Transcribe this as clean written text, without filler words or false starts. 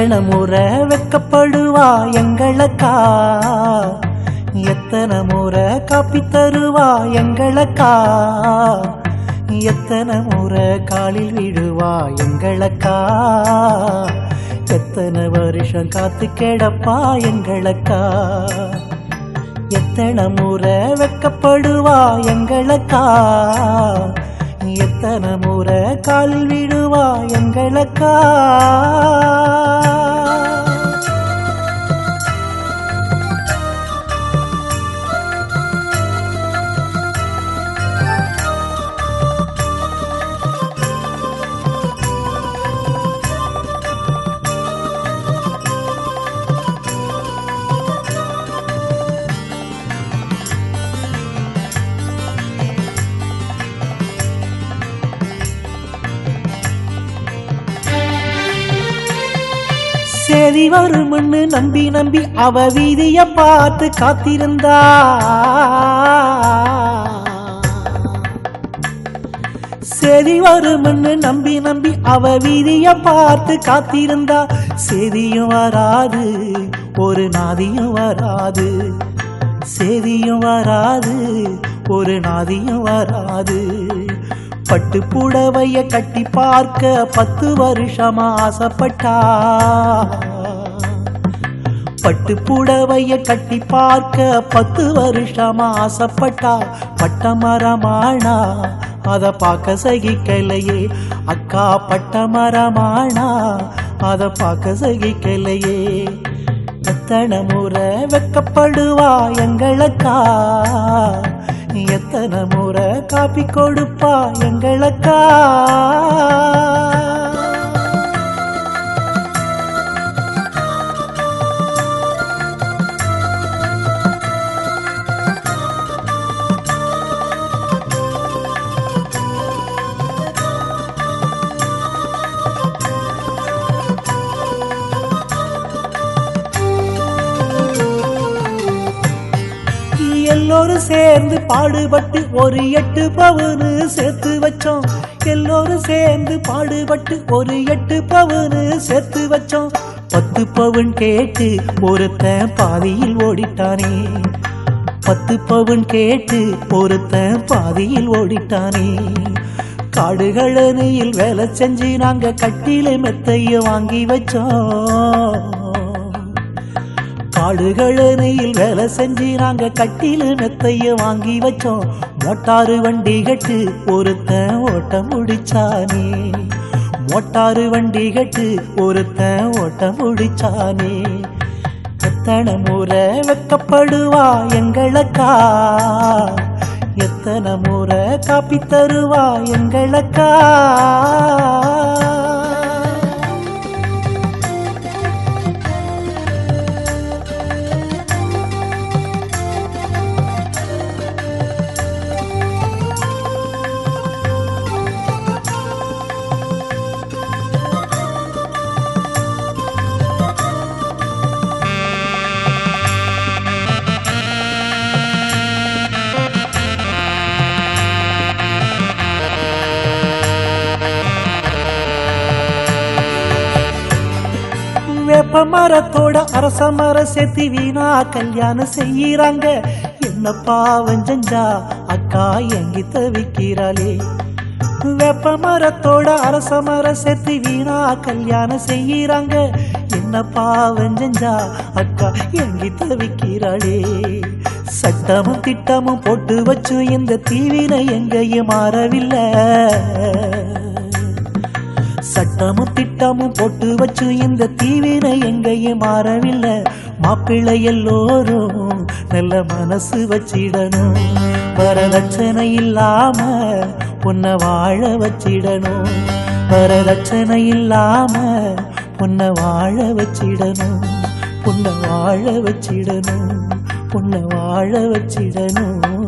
எத்தனை முறை வெக்கப்படுவா எங்களக்கா, எத்தனை முறை காப்பி தருவா எங்களக்கா, எத்தனை முறை காலில் விழுவா எங்களக்கா, எத்தனை வருஷம் காத்து கிடப்பா எங்களக்கா. எத்தனை முறை வெக்கப்படுவா எங்களக்கா, எத்தனை முறை காலில் விழுவா எங்களக்கா. சேதி வரும்னு நம்பி நம்பி அவ வீதிய பார்த்து காத்திருந்தா, சேதி வரும்னு நம்பி நம்பி அவ வீதிய பார்த்து காத்திருந்தா. சேதியும் வராது ஒரு நாதியும் வராது, சேதியும் வராது ஒரு நாதியும் வராது. பட்டு புடவைய கட்டி பார்க்க 10 வருஷமா ஆசைப்பட்டா, பட்டு புடவைய கட்டி பார்க்க 10 வருஷமா ஆசைப்பட்டா. பட்டமரமானா அத பார்க்க சகிக்கலையே அக்கா, பட்டமரமானா அத பார்க்க சகிக்கலையே. எத்தனை முறை வெக்கப்படுவா எங்களக்கா, எத்தனை முறை காப்பி கொடுப்பா எங்களக்கா. எல்லோரும் சேர்ந்து பாடுபட்டு ஒரு 8 பவுனு சேர்த்து வச்சோம், எல்லோரும் சேர்ந்து பாடுபட்டு ஒரு 8 பவுனு சேர்த்து வச்சோம். 10 பவுன் கேட்டு ஒருத்தன் பாதியில் ஓடிட்டானே, 10 பவுன் கேட்டு ஒருத்தன் பாதியில் ஓடிட்டானே. காடுகளனையில் வேலை செஞ்சு நாங்க கட்டில மெத்தைய வாங்கி வச்சோம், காடுகளனையில் வேலை செஞ்சு நாங்க கட்டில மெத்தைய வாங்கி வச்சோம். மோட்டாறு வண்டி கட்டு ஒருத்தன் ஓட்ட முடிச்சானே, மோட்டாறு வண்டி கட்டு ஒருத்தன் ஓட்ட முடிச்சானே. எத்தனை முறை வெக்கப்படுவா எங்களக்கா, எத்தனை முறை காப்பி தருவா எங்களக்கா. வேப்ப மரத்தோட அரச மரம் சேர்த்து வீணா கல்யாணம் செய்யறாங்க. என்ன பாவம் செஞ்சா அக்கா எங்கி தவிக்கிறாளே, வேப்ப மரத்தோட அரச மரம் சேர்த்து வீணா கல்யாணம் செய்யறாங்க. என்ன பாவம் செஞ்சா அக்கா எங்கி தவிக்கிறாளே. சட்டமும் திட்டமும் போட்டு வச்சு இந்த தீவினை எங்கேயும் மாறவில்லை, சட்டமும் திட்டமும் போட்டு வச்சு இந்த தீவினை எங்கேயும் மாறவில்லை. மாப்பிள்ளை எல்லோரும் நல்ல மனசு வச்சிடணும், வரதட்சணை இல்லாம உன்னை வாழ வச்சிடணும், வரதட்சணை இல்லாம உன்னை வாழ வச்சிடணும், உன்னை வாழ வச்சிடணும், உன்னை வாழ வச்சிடணும்.